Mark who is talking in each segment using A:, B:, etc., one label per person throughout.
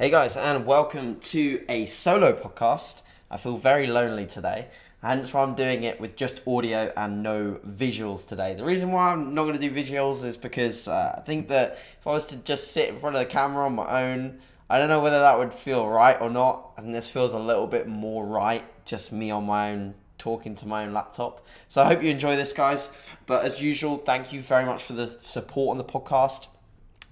A: Hey guys, and welcome to a solo podcast. I feel very lonely today, hence why I'm doing it with just audio and no visuals today. The reason why I'm not going to do visuals is because I think that if I was to just sit in front of the camera on my own, I don't know whether that would feel right or not. I think this feels a little bit more right, just me on my own talking to my own laptop. So I hope you enjoy this, guys. But as usual, thank you very much for the support on the podcast.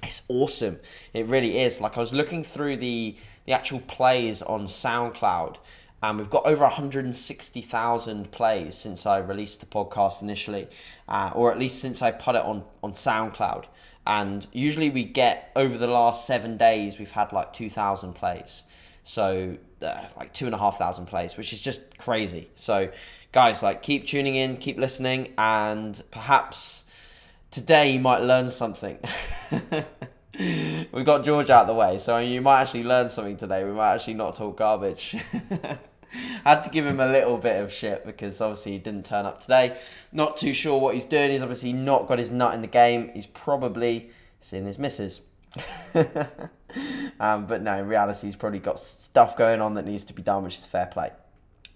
A: It's awesome. It really is. Like, I was looking through the actual plays on SoundCloud, and we've got over 160,000 plays since I released the podcast initially, or at least since I put it on SoundCloud. And usually we get, over the last 7 days, we've had like 2,000 plays. So like 2,500 plays, which is just crazy. So guys, like, keep tuning in, keep listening, and perhaps today you might learn something. We got George out of the way, so you might actually learn something today. We might actually not talk garbage. Had to give him a little bit of shit because obviously he didn't turn up today. Not too sure what he's doing. He's obviously not got his nut in the game. He's probably seeing his missus. But no, in reality, he's probably got stuff going on that needs to be done, which is fair play.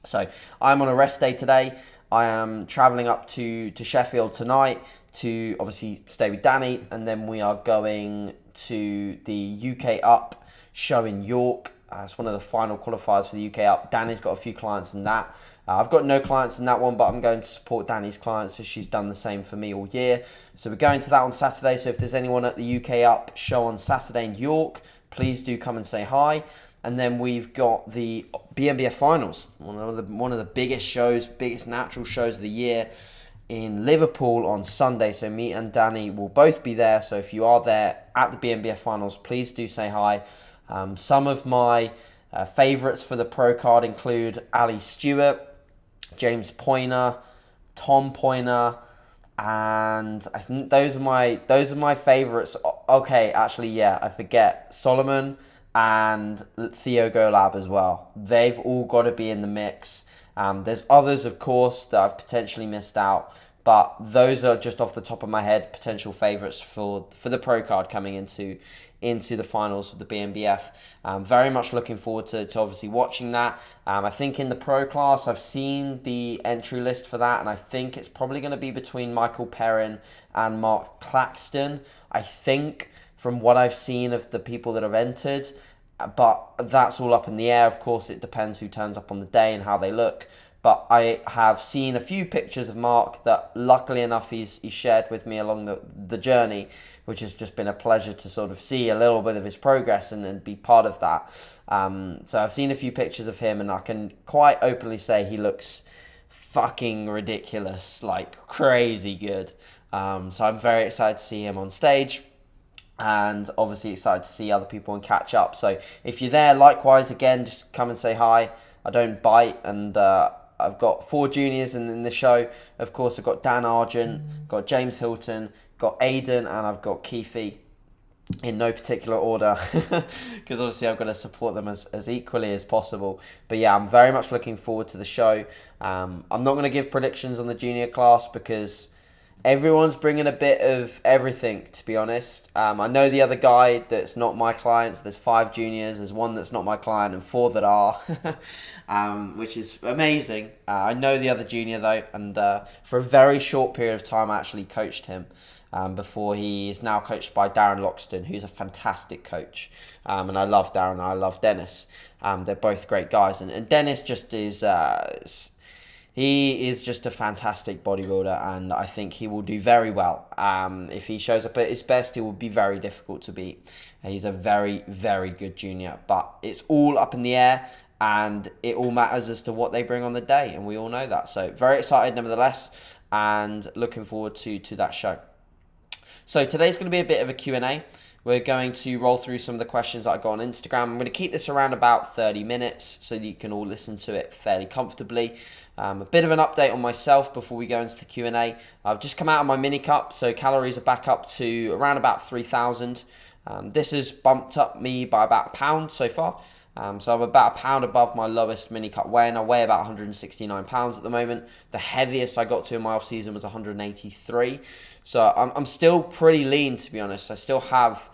A: So I'm on a rest day today. I am travelling up to Sheffield tonight to obviously stay with Danny, and then we are going to the UK Up show in York. It's one of the final qualifiers for the UK Up. Danny's got a few clients in that. I've got no clients in that one, but I'm going to support Danny's clients, so she's done the same for me all year. So we're going to that on Saturday. So if there's anyone at the UK Up show on Saturday in York, please do come and say hi. And then we've got the BNBF finals, one of the biggest shows, biggest natural shows of the year, in Liverpool on Sunday. So me and Danny will both be there. So if you are there at the BNBF finals, please do say hi. Some of my favourites for the pro card include Ali Stewart, James Poyner, Tom Poyner, and I think those are my favourites. Okay, actually, yeah, I forget Solomon and Theo Golab as well. They've all got to be in the mix. There's others, of course, that I've potentially missed out, but those are just off the top of my head potential favourites for the pro card coming into the finals of the BNBF. Very much looking forward to obviously watching that. I think in the pro class, I've seen the entry list for that, and I think it's probably going to be between Michael Perrin and Mark Claxton, I think, from what I've seen of the people that have entered. But that's all up in the air. Of course, it depends who turns up on the day and how they look. But I have seen a few pictures of Mark that, luckily enough, he's shared with me along the journey, which has just been a pleasure to sort of see a little bit of his progress and be part of that. So I've seen a few pictures of him, and I can quite openly say he looks fucking ridiculous, like crazy good. So I'm very excited to see him on stage, and obviously excited to see other people and catch up. So if you're there, likewise, again, just come and say hi. I don't bite, and I've got 4 juniors in the show. Of course, I've got Dan Argent, got James Hilton, got Aiden, and I've got Keithy, in no particular order, because obviously I've got to support them as equally as possible. But yeah, I'm very much looking forward to the show. I'm not going to give predictions on the junior class because everyone's bringing a bit of everything, to be honest. I know the other guy that's not my client. So there's 5 juniors. There's 1 that's not my client and 4 that are, which is amazing. I know the other junior, though, and for a very short period of time, I actually coached him before he is now coached by Darren Loxton, who's a fantastic coach. And I love Darren and I love Dennis. They're both great guys. And Dennis just is... He is just a fantastic bodybuilder, and I think he will do very well. If he shows up at his best, he will be very difficult to beat. He's a very, very good junior, but it's all up in the air, and it all matters as to what they bring on the day, and we all know that. So very excited nevertheless, and looking forward to that show. So today's going to be a bit of a Q&A. We're going to roll through some of the questions that I got on Instagram. I'm going to keep this around about 30 minutes so that you can all listen to it fairly comfortably. A bit of an update on myself before we go into the Q&A. I've just come out of my mini cup, so calories are back up to around about 3,000. This has bumped up me by about a pound so far. So I'm about a pound above my lowest mini cut weigh, and I weigh about 169 pounds at the moment. The heaviest I got to in my off season was 183. So I'm still pretty lean, to be honest. I still have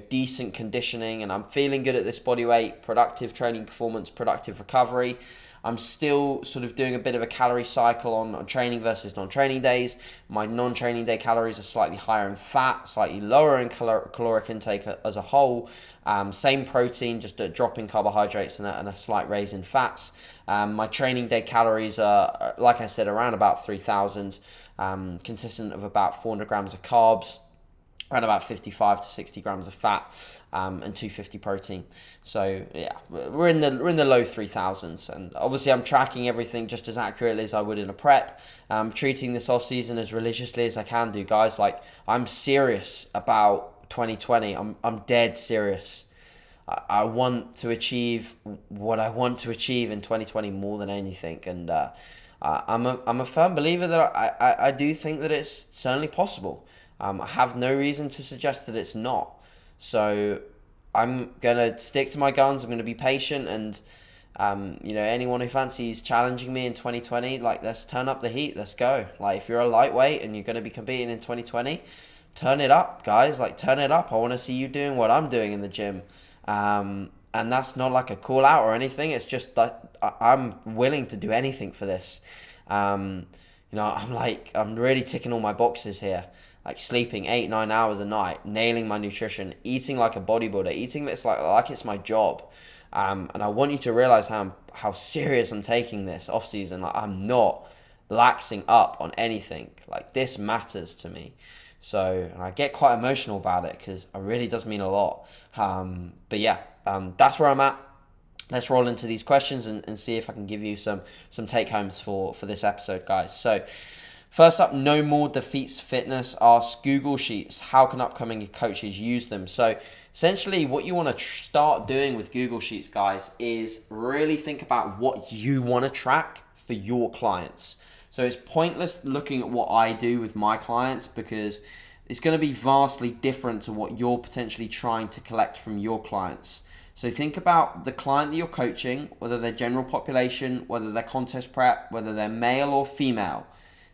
A: decent conditioning and I'm feeling good at this body weight, productive training performance, productive recovery. I'm still sort of doing a bit of a calorie cycle on training versus non-training days. My non-training day calories are slightly higher in fat, slightly lower in caloric intake as a whole. Same protein, just a drop in carbohydrates and a slight raise in fats. My training day calories are, like I said, around about 3,000, consistent of about 400 grams of carbs, around about 55 to 60 grams of fat, and 250 protein. So yeah, we're in the low 3,000s, and obviously I'm tracking everything just as accurately as I would in a prep. Treating this off season as religiously as I can do, guys. Like, I'm serious about 2020. I'm dead serious. I want to achieve what I want to achieve in 2020 more than anything, and I'm a firm believer that I do think that it's certainly possible. I have no reason to suggest that it's not. So I'm going to stick to my guns. I'm going to be patient. And, anyone who fancies challenging me in 2020, like, let's turn up the heat. Let's go. Like, if you're a lightweight and you're going to be competing in 2020, turn it up, guys. Like, turn it up. I want to see you doing what I'm doing in the gym. And that's not like a call out or anything. It's just that I'm willing to do anything for this. I'm really ticking all my boxes here. Like sleeping 8-9 hours a night, nailing my nutrition, eating like a bodybuilder, eating this like it's my job. And I want you to realize how serious I'm taking this off season. Like, I'm not laxing up on anything. Like, this matters to me. So, and I get quite emotional about it because it really does mean a lot. That's where I'm at. Let's roll into these questions and see if I can give you some take homes for this episode, guys. So, first up, No More Defeats Fitness asks, Google Sheets, how can upcoming coaches use them? So essentially what you want to start doing with Google Sheets, guys, is really think about what you want to track for your clients. So it's pointless looking at what I do with my clients because it's going to be vastly different to what you're potentially trying to collect from your clients. So think about the client that you're coaching, whether they're general population, whether they're contest prep, whether they're male or female.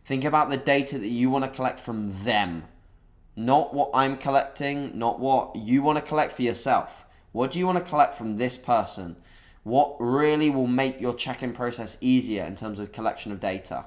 A: Think about the data that you want to collect from them, not what I'm collecting, not what you want to collect for yourself. What do you want to collect from this person? What really will make your check-in process easier in terms of collection of data?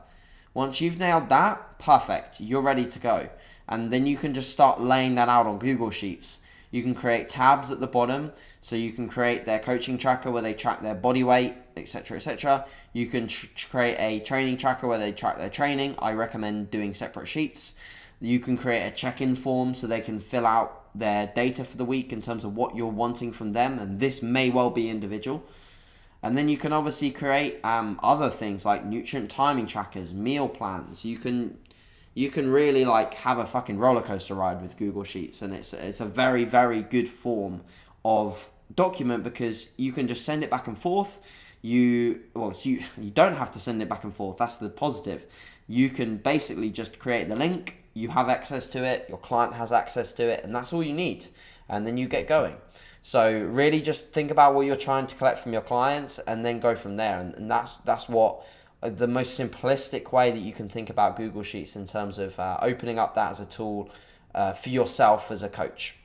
A: Once you've nailed that, perfect, you're ready to go. And then you can just start laying that out on Google Sheets. You can create tabs at the bottom, so you can create their coaching tracker where they track their body weight, etc., etc. You can create a training tracker where they track their training. I recommend doing separate sheets. You can create a check-in form so they can fill out their data for the week in terms of what you're wanting from them, and this may well be individual. And then you can obviously create other things like nutrient timing trackers, meal plans. You can really like have a fucking roller coaster ride with Google Sheets, and it's a very, very good form of document because you can just send it back and forth. You don't have to send it back and forth. That's the positive. You can basically just create the link. You have access to it. Your client has access to it, and that's all you need. And then you get going. So really, just think about what you're trying to collect from your clients, and then go from there. And that's what the most simplistic way that you can think about Google Sheets in terms of opening up that as a tool for yourself as a coach.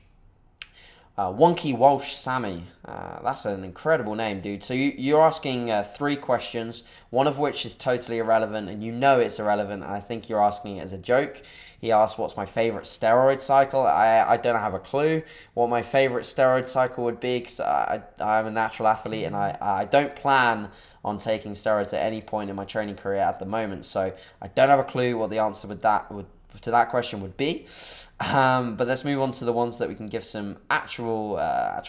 A: Wonky Walsh Sammy, that's an incredible name, dude. So you're asking 3 questions, one of which is totally irrelevant, and you know it's irrelevant, and I think you're asking it as a joke. He asked, what's my favorite steroid cycle? I don't have a clue what my favorite steroid cycle would be, because I'm a natural athlete, and I don't plan on taking steroids at any point in my training career at the moment, so I don't have a clue what the answer to that question would be. But let's move on to the ones that we can give some actual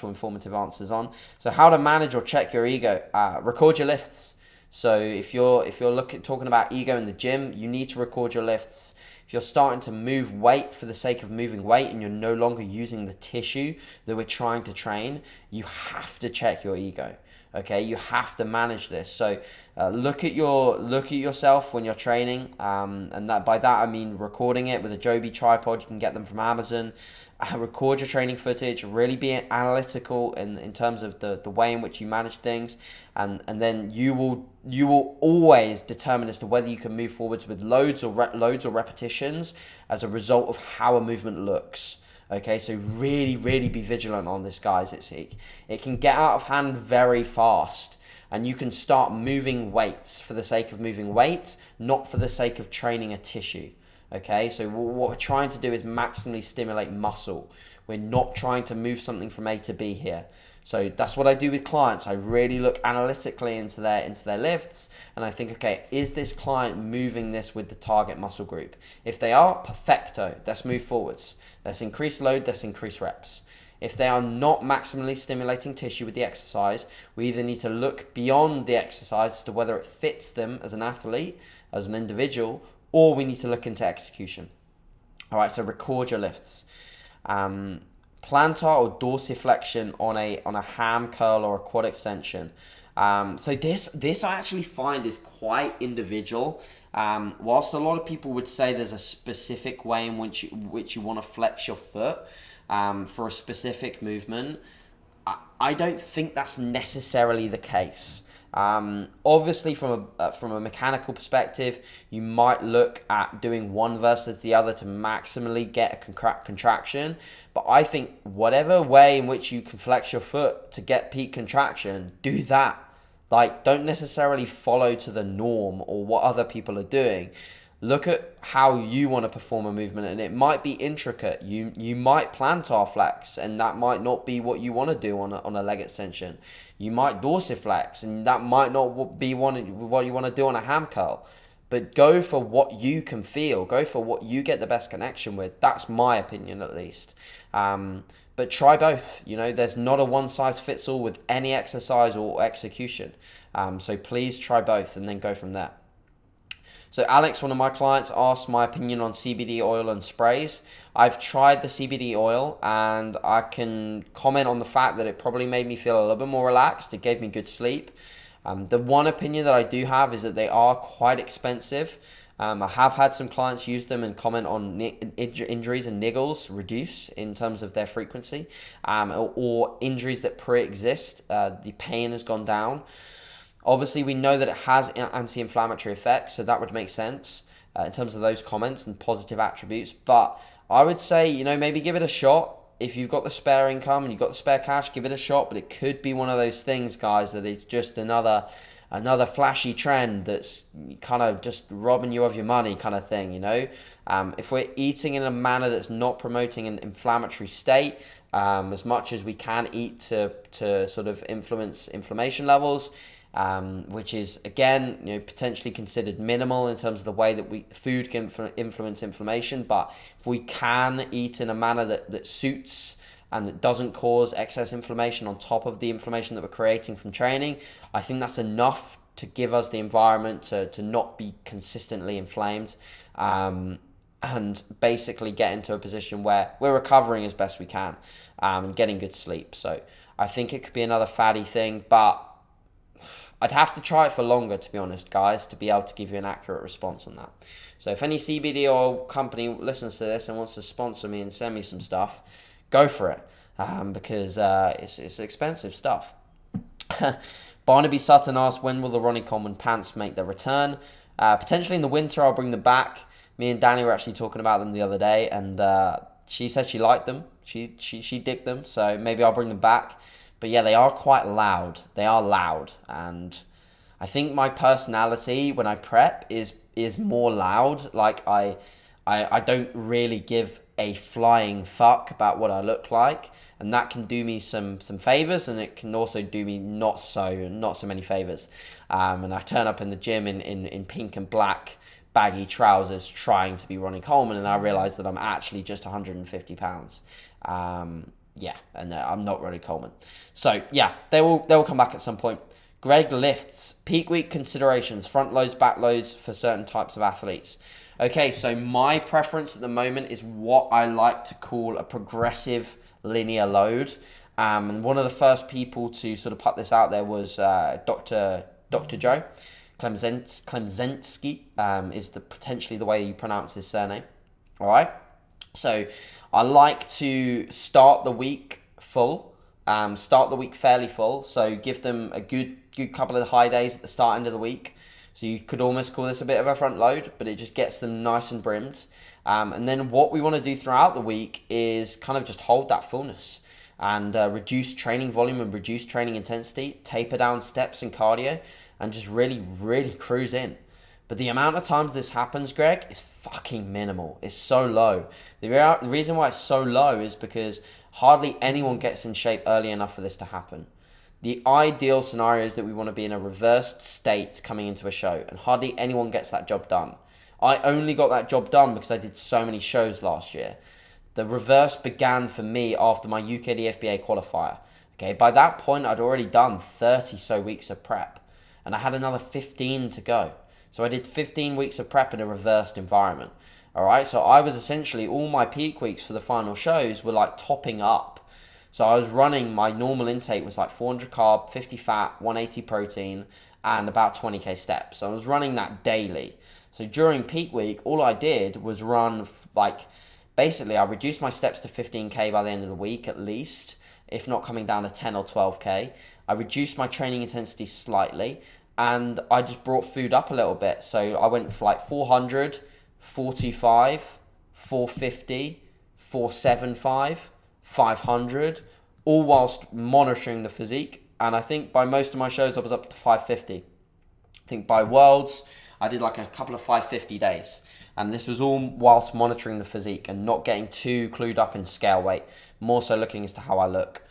A: informative answers on. So how to manage or check your ego. Record your lifts. So if you're talking about ego in the gym, you need to record your lifts. If you're starting to move weight for the sake of moving weight and you're no longer using the tissue that we're trying to train, you have to check your ego. Okay, you have to manage this. So look at yourself when you're training, and by that I mean recording it with a Joby tripod. You can get them from Amazon. Record your training footage. Really be analytical in terms of the way in which you manage things, and then you will always determine as to whether you can move forwards with loads or repetitions as a result of how a movement looks. Okay, so really, really be vigilant on this, guys. It can get out of hand very fast, and you can start moving weights for the sake of moving weight, not for the sake of training a tissue. Okay, so what we're trying to do is maximally stimulate muscle. We're not trying to move something from A to B here. So that's what I do with clients. I really look analytically into their lifts, and I think, okay, is this client moving this with the target muscle group? If they are, perfecto. Let's move forwards. Let's increase load. Let's increase reps. If they are not maximally stimulating tissue with the exercise, we either need to look beyond the exercise as to whether it fits them as an athlete, as an individual, or we need to look into execution. All right, so record your lifts. Plantar or dorsiflexion on a ham curl or a quad extension. So this I actually find is quite individual. Whilst a lot of people would say there's a specific way in which you want to flex your foot for a specific movement, I don't think that's necessarily the case. Obviously, from a mechanical perspective, you might look at doing one versus the other to maximally get a contraction. But I think whatever way in which you can flex your foot to get peak contraction, do that. Like, don't necessarily follow to the norm or what other people are doing. Look at how you want to perform a movement, and it might be intricate. You might plantar flex, and that might not be what you want to do on a leg extension. You might dorsiflex, and that might not be what you want to do on a ham curl. But go for what you can feel. Go for what you get the best connection with. That's my opinion, at least. But try both. You know, there's not a one-size-fits-all with any exercise or execution. So please try both and then go from there. So Alex, one of my clients, asked my opinion on CBD oil and sprays. I've tried the CBD oil, and I can comment on the fact that it probably made me feel a little bit more relaxed. It gave me good sleep. The one opinion that I do have is that they are quite expensive. I have had some clients use them and comment on injuries and niggles reduce in terms of their frequency, or injuries that pre-exist. The pain has gone down. Obviously, we know that it has anti-inflammatory effects, so that would make sense in terms of those comments and positive attributes. But I would say, you know, maybe give it a shot. If you've got the spare income and you've got the spare cash, give it a shot. But it could be one of those things, guys, that it's just another flashy trend that's kind of just robbing you of your money kind of thing, you know. If we're eating in a manner that's not promoting an inflammatory state, as much as we can eat to sort of influence inflammation levels, which is, again, you know, potentially considered minimal in terms of the way that food can influence inflammation. But if we can eat in a manner that suits and that doesn't cause excess inflammation on top of the inflammation that we're creating from training, I think that's enough to give us the environment to not be consistently inflamed, and basically get into a position where we're recovering as best we can, and getting good sleep. So I think it could be another fatty thing, but I'd have to try it for longer, to be honest, guys, to be able to give you an accurate response on that. So if any CBD oil company listens to this and wants to sponsor me and send me some stuff, go for it, because it's expensive stuff. Barnaby Sutton asked, when will the Ronnie Coleman pants make their return? Potentially in the winter, I'll bring them back. Me and Danny were actually talking about them the other day, and she said she liked them. She digged them, so maybe I'll bring them back. But yeah, they are quite loud. They are loud, and I think my personality when I prep is more loud. Like I don't really give a flying fuck about what I look like, and that can do me some favors, and it can also do me not so many favors. And I turn up in the gym in pink and black baggy trousers trying to be Ronnie Coleman, and I realize that I'm actually just 150 pounds. Yeah, and I'm not Ronnie Coleman. So yeah, they will come back at some point. Greg lifts, peak week considerations, front loads, back loads for certain types of athletes. Okay, so my preference at the moment is what I like to call a progressive linear load. And one of the first people to sort of put this out there was Dr. Joe Klemczynski, is potentially the way you pronounce his surname. All right. So I like to start the week full, start the week fairly full. So give them a good couple of high days at the start end of the week. So you could almost call this a bit of a front load, but it just gets them nice and brimmed. And then what we want to do throughout the week is kind of just hold that fullness and reduce training volume and reduce training intensity, taper down steps and cardio, and just really, really cruise in. But the amount of times this happens, Greg, is fucking minimal. It's so low. The reason why it's so low is because hardly anyone gets in shape early enough for this to happen. The ideal scenario is that we want to be in a reversed state coming into a show, and hardly anyone gets that job done. I only got that job done because I did so many shows last year. The reverse began for me after my UKDFBA qualifier. Okay, by that point, I'd already done 30 so weeks of prep, and I had another 15 to go. So I did 15 weeks of prep in a reversed environment. All right, so I was essentially, all my peak weeks for the final shows were like topping up. So I was running, my normal intake was like 400 carb, 50 fat, 180 protein, and about 20k steps. So I was running that daily. So during peak week, all I did was run basically I reduced my steps to 15k by the end of the week at least, if not coming down to 10 or 12k. I reduced my training intensity slightly, and I just brought food up a little bit. So I went for like 400, 45, 450, 475, 500, all whilst monitoring the physique. And I think by most of my shows I was up to 550. I think by Worlds I did like a couple of 550 days, and this was all whilst monitoring the physique and not getting too clued up in scale weight, more so looking as to how I look.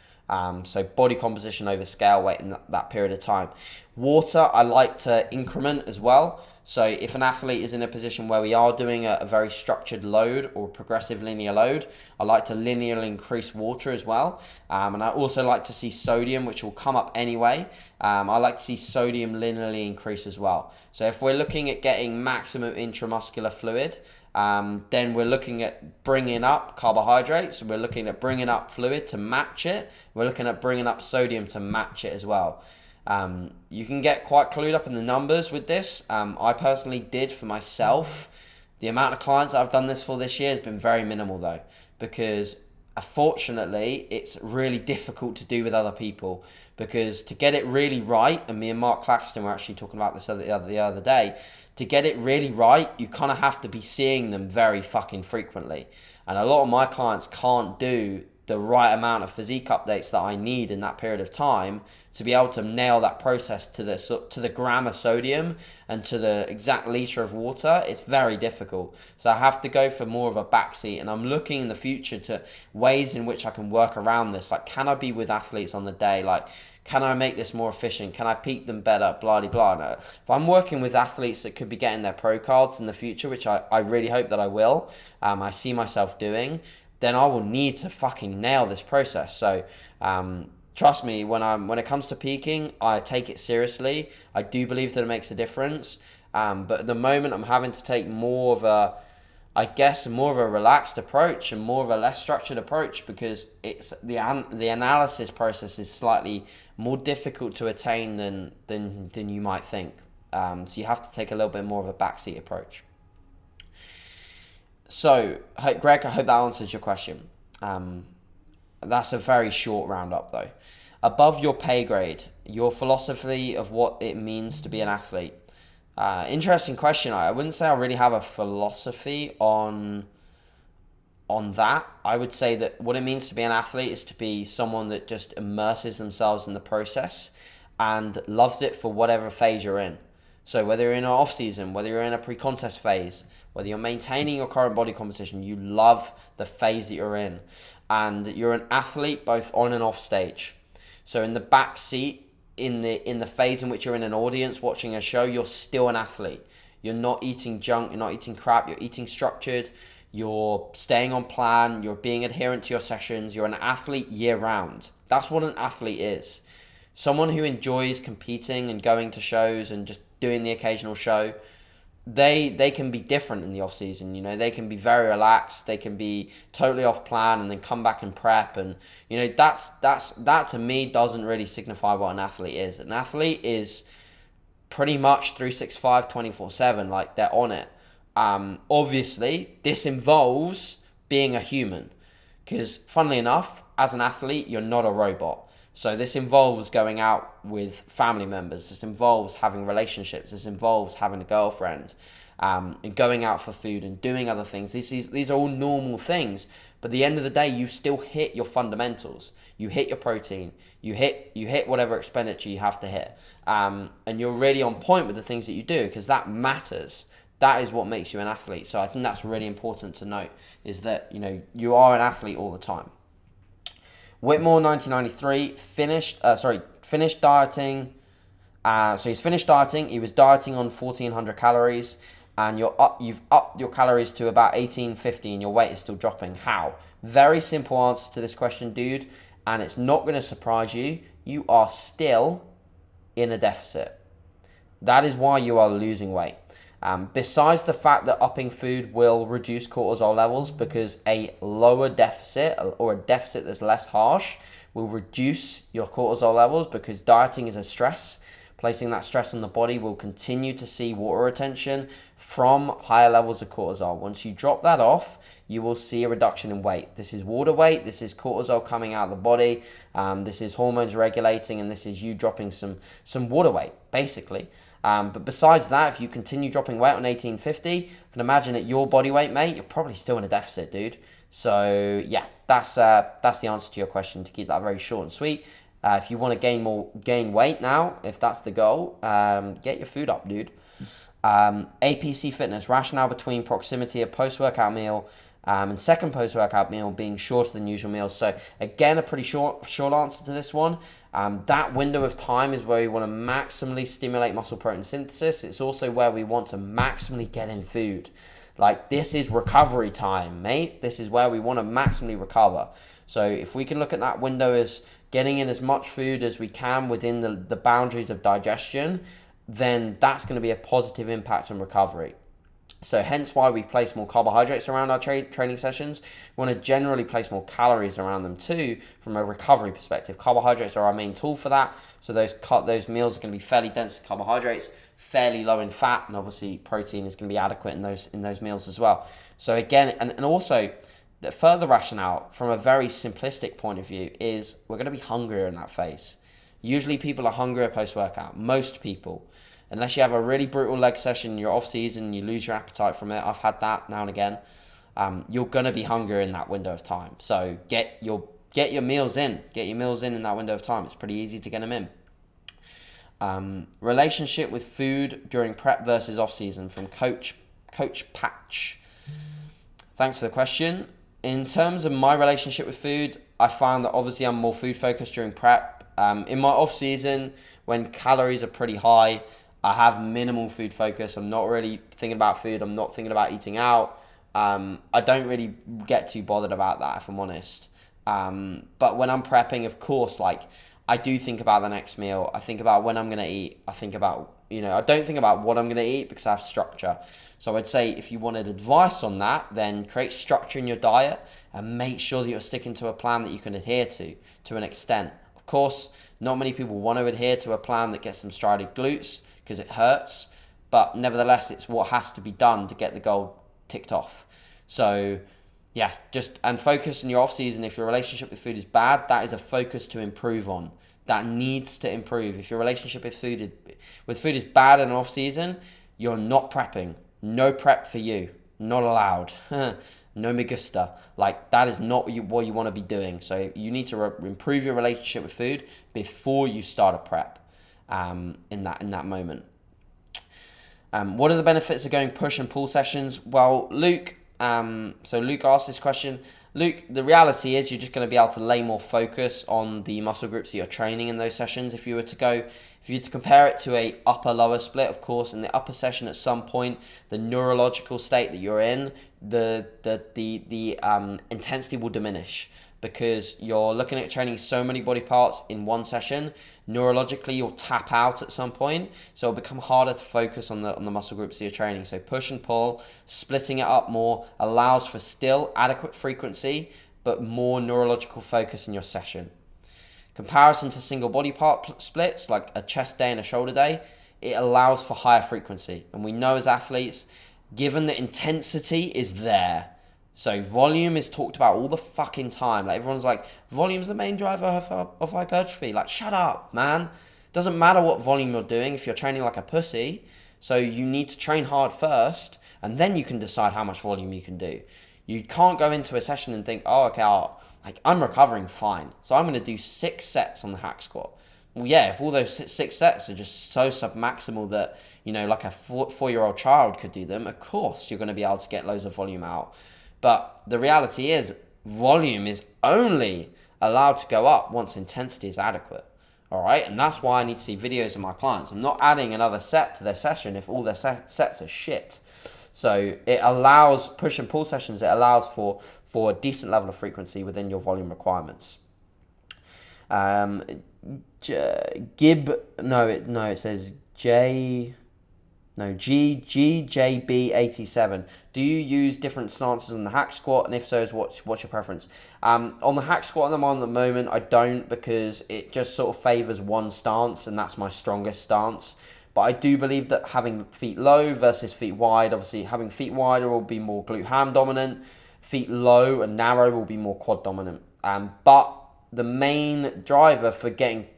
A: So body composition over scale weight in that period of time. Water I like to increment as well. So if an athlete is in a position where we are doing a very structured load or progressive linear load, I like to linearly increase water as well. And I also like to see sodium, which will come up anyway. I like to see sodium linearly increase as well. So if we're looking at getting maximum intramuscular fluid, then we're looking at bringing up carbohydrates. We're looking at bringing up fluid to match it. We're looking at bringing up sodium to match it as well. You can get quite clued up in the numbers with this. I personally did for myself. The amount of clients I've done this for this year has been very minimal though, because unfortunately it's really difficult to do with other people, because to get it really right, and me and Mark Claxton were actually talking about this the other day, to get it really right, you kind of have to be seeing them very fucking frequently. And a lot of my clients can't do the right amount of physique updates that I need in that period of time to be able to nail that process to the gram of sodium and to the exact liter of water. It's very difficult. So I have to go for more of a backseat, and I'm looking in the future to ways in which I can work around this. Like, can I be with athletes on the day? Like, can I make this more efficient? Can I peak them better? Blah, blah, blah. No. If I'm working with athletes that could be getting their pro cards in the future, which I really hope that I will, I see myself doing, then I will need to fucking nail this process. So trust me, when it comes to peaking, I take it seriously. I do believe that it makes a difference. But at the moment, I'm having to take more of a relaxed approach and more of a less structured approach, because it's the analysis process is slightly more difficult to attain than you might think. So you have to take a little bit more of a backseat approach. So, Greg, I hope that answers your question. That's a very short roundup though. Above your pay grade, your philosophy of what it means to be an athlete. Interesting question. I wouldn't say I really have a philosophy on that. I would say that what it means to be an athlete is to be someone that just immerses themselves in the process and loves it for whatever phase you're in. So whether you're in an off season, whether you're in a pre-contest phase, whether you're maintaining your current body composition, you love the phase that you're in. And you're an athlete both on and off stage. So in the back seat, in the phase in which you're in an audience watching a show, you're still an athlete. You're not eating junk, you're not eating crap, you're eating structured, you're staying on plan, you're being adherent to your sessions, you're an athlete year round. That's what an athlete is. Someone who enjoys competing and going to shows and just doing the occasional show, they can be different in the off season. You know, they can be very relaxed, they can be totally off plan and then come back and prep, and you know, that to me doesn't really signify what an athlete is. An athlete is pretty much 365 24/7, like they're on it. Obviously this involves being a human, because funnily enough, as an athlete, you're not a robot. So this involves going out with family members. This involves having relationships. This involves having a girlfriend, and going out for food and doing other things. These are all normal things. But at the end of the day, you still hit your fundamentals. You hit your protein. You hit whatever expenditure you have to hit. And you're really on point with the things that you do, because that matters. That is what makes you an athlete. So I think that's really important to note, is that, you know, you are an athlete all the time. Whitmore, 1993, finished dieting. So he's finished dieting. He was dieting on 1,400 calories, and you've upped your calories to about 1,850, and your weight is still dropping. How? Very simple answer to this question, dude, and it's not going to surprise you. You are still in a deficit. That is why you are losing weight. Besides the fact that upping food will reduce cortisol levels, because a lower deficit, or a deficit that's less harsh, will reduce your cortisol levels, because dieting is a stress. Placing that stress on the body will continue to see water retention from higher levels of cortisol. Once you drop that off, you will see a reduction in weight. This is water weight, this is cortisol coming out of the body, this is hormones regulating, and this is you dropping some water weight, basically. But besides that, if you continue dropping weight on 1,850, you can imagine at your body weight, mate, you're probably still in a deficit, dude. So yeah, that's the answer to your question, to keep that very short and sweet. If you want to gain weight now, if that's the goal, get your food up, dude. APC Fitness, rationale between proximity of post-workout meal and second post-workout meal being shorter than usual meals. So again, a pretty short answer to this one. That window of time is where we want to maximally stimulate muscle protein synthesis. It's also where we want to maximally get in food. Like, this is recovery time, mate. This is where we want to maximally recover. So if we can look at that window as getting in as much food as we can within the boundaries of digestion, then that's going to be a positive impact on recovery. So hence why we place more carbohydrates around our training sessions. We want to generally place more calories around them too, from a recovery perspective. Carbohydrates are our main tool for that. So those meals are going to be fairly dense in carbohydrates, fairly low in fat, and obviously protein is going to be adequate in those meals as well. So again, and also the further rationale from a very simplistic point of view is we're going to be hungrier in that phase. Usually people are hungrier post-workout. Most people. Unless you have a really brutal leg session in your off-season, you lose your appetite from it. I've had that now and again. You're going to be hungrier in that window of time. So get your meals in. Get your meals in that window of time. It's pretty easy to get them in. Relationship with food during prep versus off-season from Coach Patch. Thanks for the question. In terms of my relationship with food, I found that obviously I'm more food focused during prep. In my off-season, when calories are pretty high, I have minimal food focus. I'm not really thinking about food. I'm not thinking about eating out. I don't really get too bothered about that, if I'm honest. But when I'm prepping, of course, like, I do think about the next meal. I think about when I'm going to eat. I think about, I don't think about what I'm going to eat because I have structure. So I'd say if you wanted advice on that, then create structure in your diet and make sure that you're sticking to a plan that you can adhere to an extent. Of course, not many people want to adhere to a plan that gets them strided glutes because it hurts, but nevertheless, it's what has to be done to get the goal ticked off. So yeah, and focus in your off season. If your relationship with food is bad, that is a focus to improve on. That needs to improve. If your relationship with food is bad in an off season, you're not prepping. No prep for you. Not allowed. No me gusta. Like, that is not what you want to be doing. So you need to improve your relationship with food before you start a prep. In that moment. What are the benefits of going push and pull sessions? Well, Luke asked this question. Luke, the reality is you're just going to be able to lay more focus on the muscle groups that you're training in those sessions. If you were to compare it to a upper-lower split, of course, in the upper session at some point, the neurological state that you're in, the intensity will diminish because you're looking at training so many body parts in one session. Neurologically, you'll tap out at some point, so it'll become harder to focus on the muscle groups that you're training. So push and pull, splitting it up more, allows for still adequate frequency, but more neurological focus in your session. Comparison to single body part splits, like a chest day and a shoulder day, it allows for higher frequency. And we know as athletes, given the intensity is there, So volume is talked about all the fucking time. Like everyone's like, volume's the main driver of hypertrophy. Like, shut up, man. Doesn't matter what volume you're doing if you're training like a pussy. So you need to train hard first, and then you can decide how much volume you can do. You can't go into a session and think, oh, okay, I'm recovering fine, so I'm going to do 6 sets on the hack squat. Well, yeah, if all those 6 sets are just so submaximal that, like a 4-year-old child could do them, of course you're going to be able to get loads of volume out. But the reality is, volume is only allowed to go up once intensity is adequate. All right, and that's why I need to see videos of my clients. I'm not adding another set to their session if all their sets are shit. So it allows push and pull sessions. It allows for a decent level of frequency within your volume requirements. It says GJB87. Do you use different stances on the hack squat? And if so, what's your preference? On the hack squat at the moment, I don't, because it just sort of favors one stance, and that's my strongest stance. But I do believe that having feet low versus feet wide, obviously having feet wider will be more glute ham dominant. Feet low and narrow will be more quad dominant. But the main driver for getting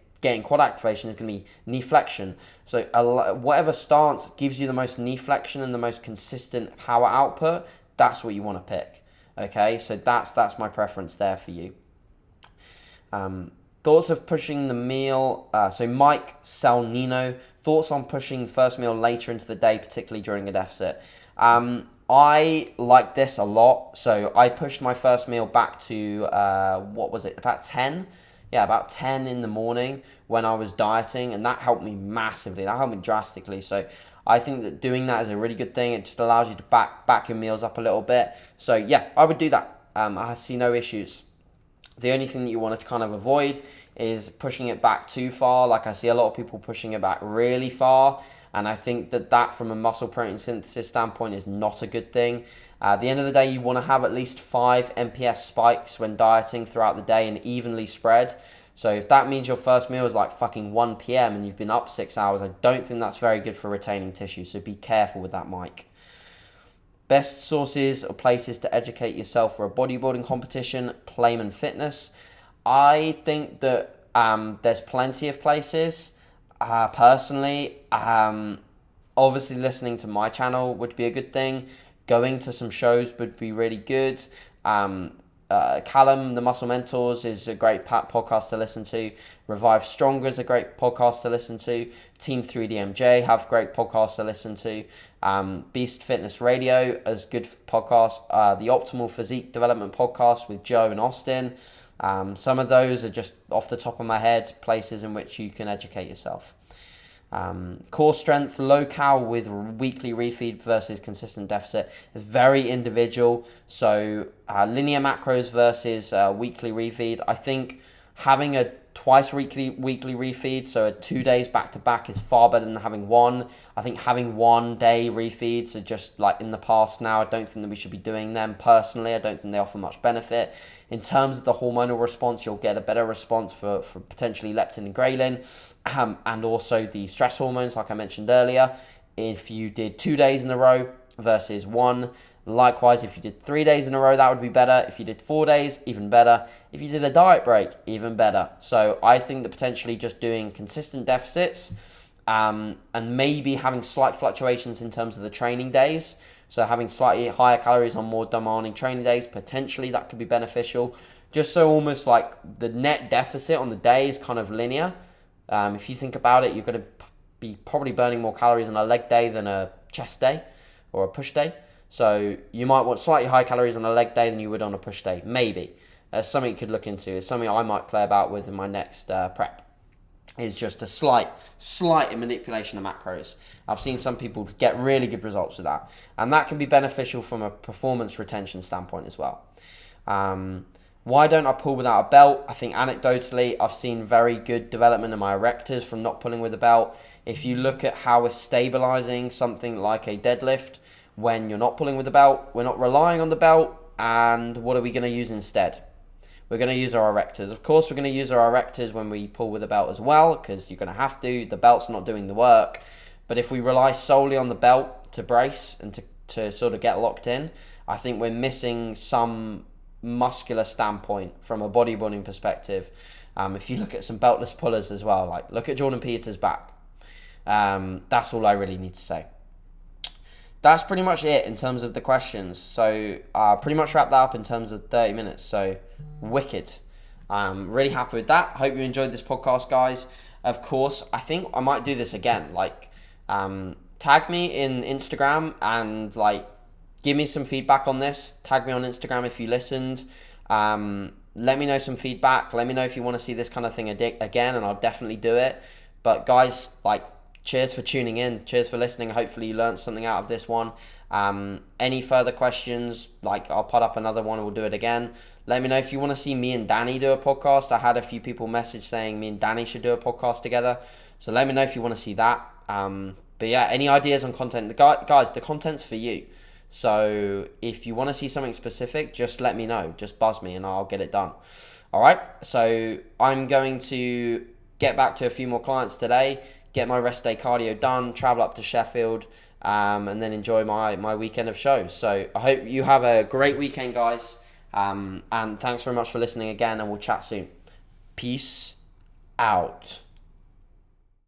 A: quad activation is going to be knee flexion. So whatever stance gives you the most knee flexion and the most consistent power output, that's what you want to pick. Okay, so that's my preference there for you. Thoughts of pushing the meal. So Mike Salnino, thoughts on pushing the first meal later into the day, particularly during a deficit. I like this a lot. So I pushed my first meal back to, about 10? Yeah, about 10 in the morning when I was dieting, and that helped me massively. That helped me drastically. So I think that doing that is a really good thing. It just allows you to back your meals up a little bit. So yeah, I would do that. I see no issues. The only thing that you want to kind of avoid is pushing it back too far. Like I see a lot of people pushing it back really far, and I think that from a muscle protein synthesis standpoint is not a good thing. At the end of the day, you want to have at least 5 MPS spikes when dieting throughout the day and evenly spread. So if that means your first meal is like fucking 1 p.m. and you've been up 6 hours, I don't think that's very good for retaining tissue. So be careful with that, Mike. Best sources or places to educate yourself for a bodybuilding competition, Playman Fitness. I think that there's plenty of places. Personally, obviously listening to my channel would be a good thing. Going to some shows would be really good. Callum, the Muscle Mentors, is a great podcast to listen to. Revive Stronger is a great podcast to listen to. Team 3DMJ have great podcasts to listen to. Beast Fitness Radio is good podcast. The Optimal Physique Development podcast with Joe and Austin. Some of those are just off the top of my head, places in which you can educate yourself. Core strength, low cal with weekly refeed versus consistent deficit is very individual. So linear macros versus weekly refeed. I think having a twice weekly refeed, so 2 days back to back, is far better than having one. I think having 1 day refeeds are just like in the past now. I don't think that we should be doing them personally. I don't think they offer much benefit. In terms of the hormonal response, you'll get a better response for potentially leptin and ghrelin, and also the stress hormones, like I mentioned earlier. If you did 2 days in a row versus 1, likewise, if you did 3 days in a row, that would be better. If you did 4 days, even better. If you did a diet break, even better. So I think that potentially just doing consistent deficits and maybe having slight fluctuations in terms of the training days. So having slightly higher calories on more demanding training days, potentially that could be beneficial. Just so almost like the net deficit on the day is kind of linear. If you think about it, you're going to be probably burning more calories on a leg day than a chest day or a push day. So you might want slightly higher calories on a leg day than you would on a push day. Maybe. It's something you could look into. It's something I might play about with in my next prep. Is just a slight manipulation of macros. I've seen some people get really good results with that. And that can be beneficial from a performance retention standpoint as well. Why don't I pull without a belt? I think anecdotally, I've seen very good development in my erectors from not pulling with a belt. If you look at how we're stabilizing something like a deadlift, when you're not pulling with the belt, we're not relying on the belt, and what are we going to use instead? We're going to use our erectors. Of course, we're going to use our erectors when we pull with a belt as well, because you're going to have to. The belt's not doing the work. But if we rely solely on the belt to brace and to sort of get locked in, I think we're missing some muscular standpoint from a bodybuilding perspective. If you look at some beltless pullers as well, like look at Jordan Peters' back. That's all I really need to say. That's pretty much it in terms of the questions. So pretty much wrap that up in terms of 30 minutes. So wicked. I'm really happy with that. Hope you enjoyed this podcast, guys. Of course, I think I might do this again. Like, tag me in Instagram and like give me some feedback on this. Tag me on Instagram if you listened. Let me know some feedback. Let me know if you want to see this kind of thing again, and I'll definitely do it. But guys, like, cheers for tuning in. Cheers for listening. Hopefully you learned something out of this one. Any further questions, like I'll put up another one and we'll do it again. Let me know if you want to see me and Danny do a podcast. I had a few people message saying me and Danny should do a podcast together. So let me know if you want to see that. But yeah, any ideas on content? Guys, the content's for you. So if you want to see something specific, just let me know. Just buzz me and I'll get it done. All right. So I'm going to get back to a few more clients today, get my rest day cardio done, travel up to Sheffield, and then enjoy my weekend of shows. So I hope you have a great weekend, guys. And thanks very much for listening again, and we'll chat soon. Peace out.